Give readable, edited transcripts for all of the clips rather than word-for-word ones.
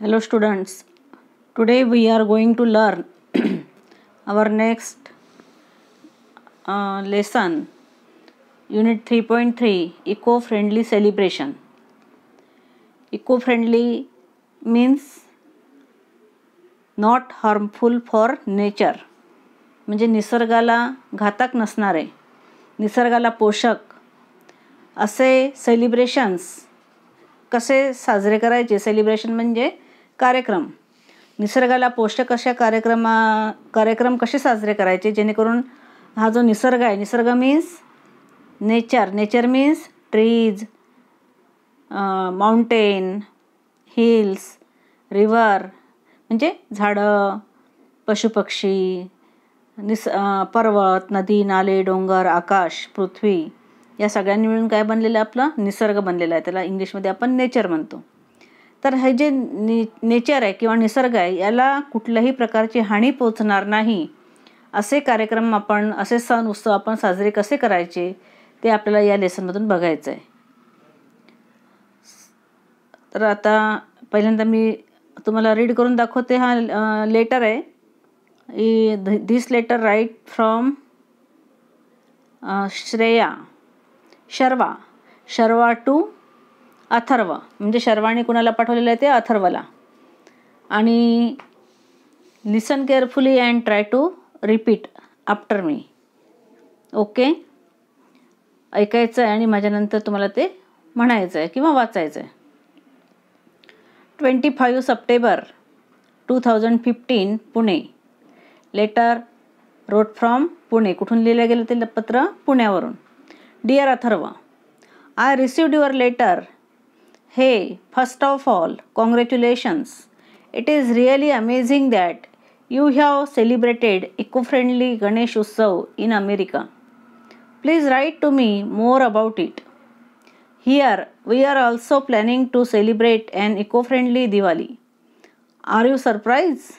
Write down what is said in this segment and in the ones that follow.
Hello students, today we are going to learn our next lesson, unit 3.3, eco-friendly celebration. Eco-friendly means not harmful for nature, म्हणजे निसर्गाला घातक नसणारे, निसर्गाला पोषक असे सेलिब्रेशन्स कसे साजरे करायचे. सेलिब्रेशन म्हणजे कार्यक्रम. निसर्गाला पोषक अशा कार्यक्रम कसे साजरे करायचे जेणेकरून हा जो निसर्ग आहे, निसर्ग means nature means trees, mountain, hills, river म्हणजे झाडं, पशुपक्षी, पर्वत, नदी, नाले, डोंगर, आकाश, पृथ्वी या सगळ्यांनी मिळून काय बनलेलं आहे, आपला निसर्ग बनलेला आहे. त्याला इंग्लिशमध्ये आपण नेचर म्हणतो. तर हे जे नेचर आहे किंवा निसर्ग आहे याला कुठल्याही प्रकारची हानी पोचणार नाही असे कार्यक्रम आपण, असे सण उत्सव आपण साजरे कसे करायचे ते आपल्याला या लेसनमधून बघायचं आहे. तर आता पहिल्यांदा मी तुम्हाला रीड करून दाखवते. हा लेटर आहे. This letter write from Sharva to Atharva, म्हणजे शर्वाने कुणाला पाठवलेलं आहे ते अथर्वला. आणि listen carefully and try to repeat after me. Okay, ऐकायचं आहे आणि माझ्यानंतर तुम्हाला ते म्हणायचं आहे किंवा वाचायचं आहे. 25 September 2015 Pune. Letter wrote from Pune. कुठून लिहिलं गेलं ते पत्र? पुण्यावरून. Dear Atharv, I received your letter. Hey, first of all, congratulations. It is really amazing that you have celebrated eco-friendly Ganesh Utsav in America. Please write to me more about it. Here, we are also planning to celebrate an eco-friendly Diwali. Are you surprised?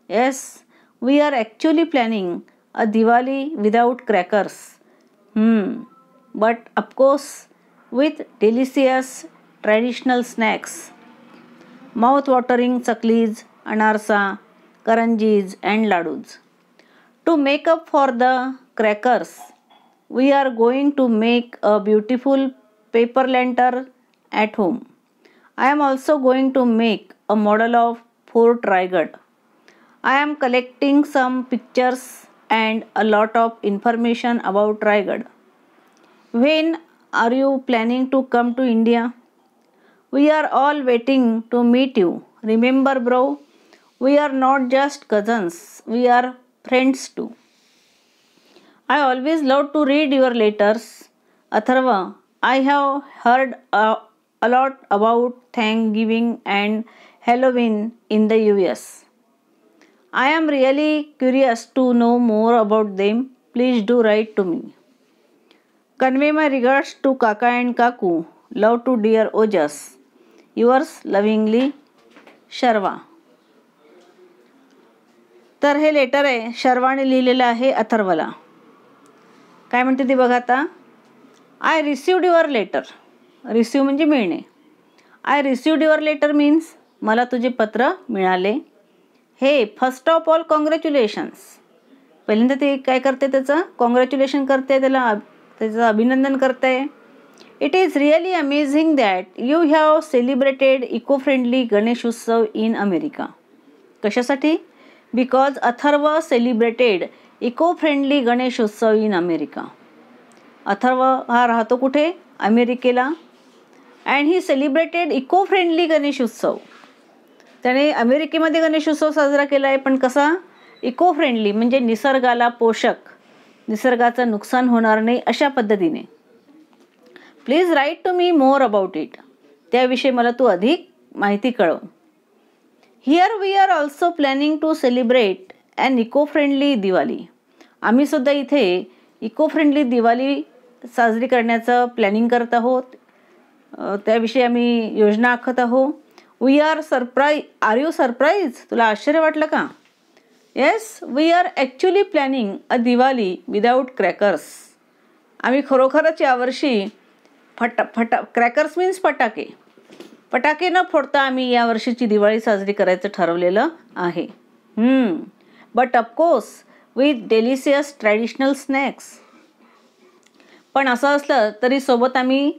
Yes, we are actually planning a Diwali without crackers. But of course, with delicious traditional snacks, mouth-watering chaklis, anarsa, karanjis and ladus. To make up for the crackers, we are going to make a beautiful paper lantern at home. I am also going to make a model of Fort Raigad. I am collecting some pictures and a lot of information about Raigad. When are you planning to come to India? We are all waiting to meet you. Remember, bro, we are not just cousins, we are friends too. I always love to read your letters. Atharva, I have heard a lot about Thanksgiving and Halloween in the US. I am really curious to know more about them. Please do write to me. Convey my regards to Kaka and Kaku. Love to dear Ojas. Yours lovingly, Sharva. तर हे letter आहे, शर्वाने लिहिलेलं आहे अथर्वला. काय म्हणते ती बघा आता. I received your letter. Receive म्हणजे मिळणे. I received your letter means मला तुझे पत्र मिळाले. हे फर्स्ट ऑफ ऑल कॉंग्रॅच्युलेशन्स. पहिल्यांदा ते काय करते, त्याचं कॉंग्रॅच्युलेशन करते, त्याचं अभिनंदन करते. It is really amazing that you have celebrated eco-friendly Ganesh Utsav in America. कशासाठी? Because Atharva celebrated eco-friendly Ganesh Utsav in America. Atharva हा राहतो कुठे? अमेरिकेला. And he celebrated eco-friendly Ganesh Utsav. त्याने अमेरिकेमध्ये गणेश उत्सव साजरा केला आहे, पण कसा? इको-फ्रेंडली म्हणजे निसर्गाला पोषक, निसर्गाचं नुकसान होणार नाही अशा पद्धतीने. Please write to me more about it. त्याविषयी मला तू अधिक माहिती कळव. Here we are also planning to celebrate an eco friendly Diwali. आम्ही सुद्धा इथे इको फ्रेंडली दिवाळी साजरी करण्याचं प्लॅनिंग करत आहोत. त्याविषयी आम्ही योजना आखत आहोत. We are are you surprise? तुला आश्चर्य वाटलं का? Yes, we are actually planning a Diwali without crackers. आम्ही खरोखरच यावर्षी क्रॅकर्स मीन्स फटाके, फटाके न फोडता आम्ही या वर्षीची दिवाळी साजरी करायचं ठरवलेलं आहे. But of course with delicious traditional snacks. पण असं असलं तरी सोबत आम्ही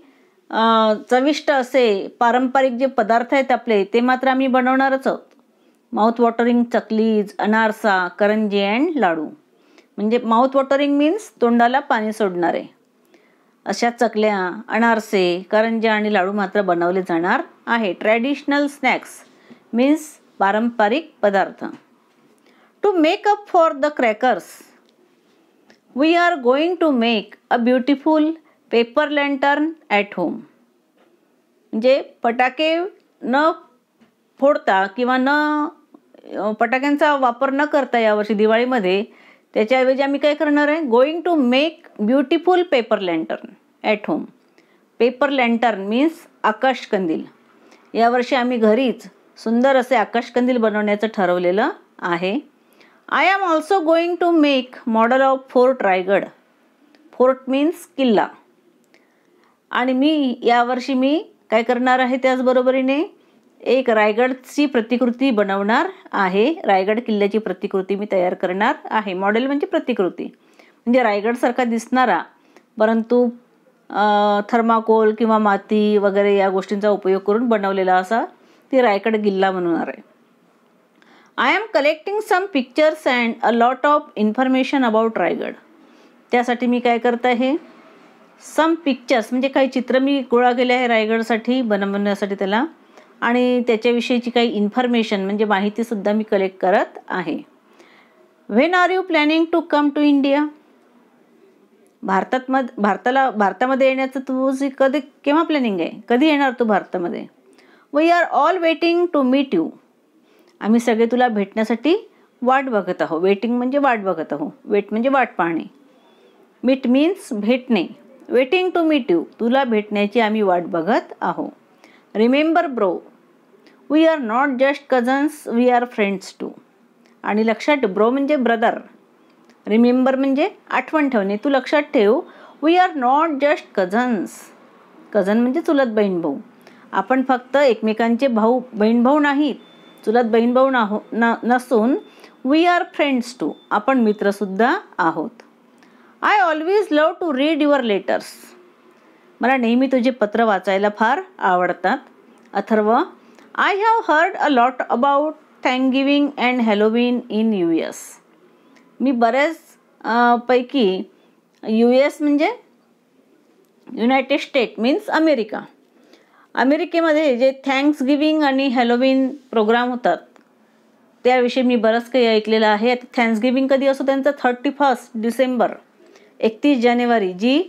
चविष्ट असे पारंपरिक जे पदार्थ आहेत आपले ते मात्र आम्ही बनवणारच आहोत. Mouth watering chaklis, anarsa, karanji and laddoo. म्हणजे माउथ वॉटरिंग मीन्स तोंडाला पाणी सोडणारे. अशा चकल्या, अनारसे, करंज्या आणि लाडू मात्र बनवले जाणार आहे. ट्रॅडिशनल स्नॅक्स मीन्स पारंपरिक पदार्थ. To make up for the crackers we are going to make a beautiful paper lantern at home. म्हणजे फटाके न फोडता किंवा फटाक्यांचा वापर न करता यावर्षी दिवाळीमध्ये त्याच्याऐवजी आम्ही काय करणार आहे, going to make beautiful paper lantern at home. Paper lantern means आकाशकंदील. यावर्षी आम्ही घरीच सुंदर असे आकाशकंदील बनवण्याचं ठरवलेलं आहे. I am also going to make model of fort Raigad. Fort means किल्ला. आणि यावर्षी मी काय करणार आहे, त्याचबरोबरीने एक रायगडची प्रतिकृती बनवणार आहे. रायगड किल्ल्याची प्रतिकृती मी तयार करणार आहे. मॉडेल म्हणजे प्रतिकृती, म्हणजे रायगडसारखा दिसणारा परंतु थर्माकोल किंवा माती वगैरे या गोष्टींचा उपयोग करून बनवलेला असा ती रायगड किल्ला बनवणार आहे. I am collecting some pictures and a lot of information about Raigad. त्यासाठी मी काय करत आहे, सम पिक्चर्स म्हणजे काही चित्र मी गोळा केले आहे रायगडसाठी बनवण्यासाठी त्याला, आणि त्याच्याविषयीची काही इन्फॉर्मेशन म्हणजे माहितीसुद्धा मी कलेक्ट करत आहे. When are you planning to come to India. भारतामध्ये येण्याचं तुझी केव्हा प्लॅनिंग आहे, कधी येणार तू भारतामध्ये. We are all waiting to meet you. आम्ही सगळे तुला भेटण्यासाठी वाट बघत आहोत. वेटिंग म्हणजे वाट बघत आहोत. वेट म्हणजे वाट पाहणे. मीट मीन्स भेटणे. वेटिंग टू मीट यू, तुला भेटण्याची आम्ही वाट बघत आहोत. Remember bro, we are not just cousins, we are friends too. आणि लक्षात ठेव, ब्रो म्हणजे ब्रदर, रिमेंबर म्हणजे आठवण ठेवणे. तू लक्षात ठेव, we are not just cousins. Cousin म्हणजे चुलत बहीण भाऊ. आपण फक्त एकमेकांचे बहीण भाऊ नाहीत, चुलत बहीण भाऊ नसून वी आर फ्रेंड्स टू, आपण मित्रसुद्धा आहोत. I always love to read your letters. मला नेहमी तुझे पत्र वाचायला फार आवडतात. Atharv, I have heard a lot about Thanksgiving and Halloween in US. मी बऱ्याच पैकी US म्हणजे युनायटेड स्टेट मीन्स अमेरिका. अमेरिकेमध्ये जे थँक्सगिव्हिंग आणि हॅलोवीन प्रोग्राम होतात त्याविषयी मी बरंच काही ऐकलेलं आहे. आता थँक्सगिव्हिंग कधी असतो त्यांचा 31 डिसेंबर, 31 जानेवारी जी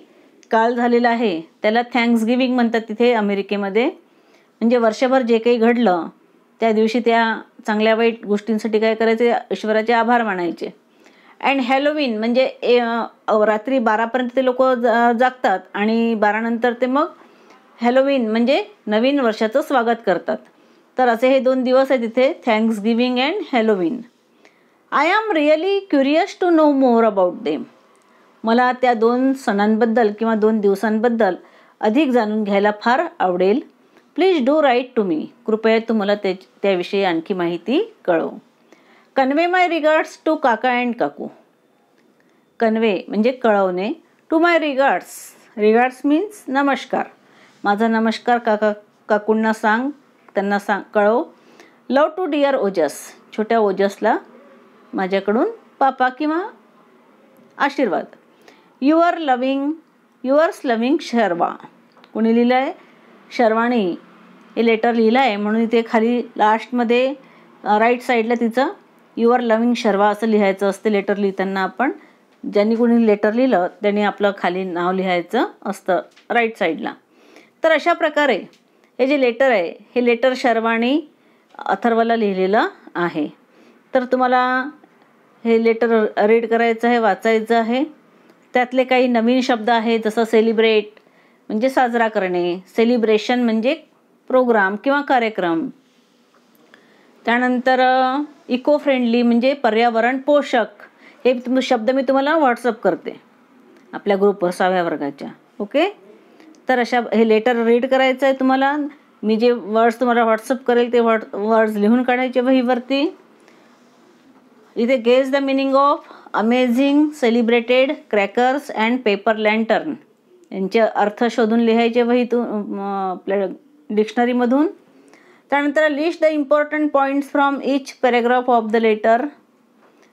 काल झालेला आहे त्याला थँक्सगिव्हिंग म्हणतात तिथे अमेरिकेमध्ये. म्हणजे वर्षभर जे काही घडलं त्या दिवशी त्या चांगल्या वाईट गोष्टींसाठी काय करायचे, ईश्वराचे आभार मानायचे. अँड हॅलोवीन म्हणजे रात्री 12पर्यंत ते लोक जागतात आणि 12 नंतर ते मग हॅलोवीन म्हणजे नवीन वर्षाचं स्वागत करतात. तर असे हे 2 दिवस आहेत तिथे, Thanksgiving and Halloween. I am really curious to know more about them. मला त्या 2 सणांबद्दल किंवा 2 दिवसांबद्दल अधिक जाणून घ्यायला फार आवडेल. Please do write to me. कृपया तू मला त्याविषयी आणखी माहिती कळव. कन्वे माय रिगार्ड्स टू काका अँड काकू. कन्वे म्हणजे कळवणे. To my regards, regards means नमस्कार. माझा नमस्कार काकूंना सांग, त्यांना कळव. Love to dear Ojas. छोट्या ओजसला माझ्याकडून पापा किंवा आशीर्वाद. Yours loving Sharva. कोणी लिहिलं आहे, शर्वाणी हे लेटर लिहिलं आहे म्हणून इथे खाली लास्टमध्ये राईट साईडला तिचं युअर लविंग शर्वा असं लिहायचं असते. लेटर लिहिताना आपण ज्यांनी कोणी लेटर लिहिलं त्यांनी आपलं खाली नाव लिहायचं असतं राईट साईडला. तर अशा प्रकारे हे जे लेटर आहे हे लेटर शर्वाणी अथर्वला लिहिलेलं आहे. तर तुम्हाला हे लेटर रीड करायचं आहे, वाचायचं आहे. त्यातले काही नवीन शब्द आहेत जसं सेलिब्रेट म्हणजे साजरा करणे, सेलिब्रेशन म्हणजे प्रोग्राम किंवा कार्यक्रम. त्यानंतर इको फ्रेंडली म्हणजे पर्यावरण पोषक. हे शब्द मी तुम्हाला व्हॉट्सअप करते आपल्या ग्रुपवर 6व्या वर्गाच्या. ओके. तर अशा हे लेटर रीड करायचं आहे तुम्हाला. मी जे वर्ड्स तुम्हाला व्हॉट्सअप करेल ते वर्ड्स लिहून काढायचे वहीवरती. इथे guess the meaning of amazing, celebrated, crackers and paper lantern यांचे अर्थ शोधून लिहायचे वहीतून आपल्या डिक्शनरीमधून. त्यानंतर list the important points from each paragraph of the letter.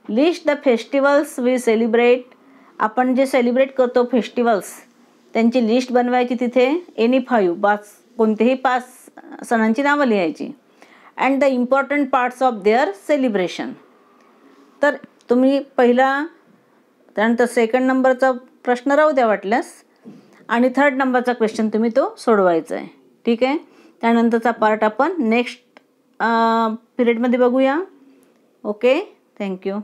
List the festivals we celebrate. आपण जे सेलिब्रेट करतो फेस्टिवल्स त्यांची लिस्ट बनवायची तिथे. एनी 5 कोणतेही 5 सणांची नावं लिहायची. And the important parts of their celebration. तर तुम्ही पहिला, त्यानंतर सेकंड नंबरचा प्रश्न राहू द्या वाटल्यास, आणि थर्ड नंबरचा क्वेश्चन तुम्ही तो सोडवायचा आहे. ठीक आहे. त्यानंतरचा पार्ट आपण नेक्स्ट पिरियडमध्ये बघूया. Okay, thank you.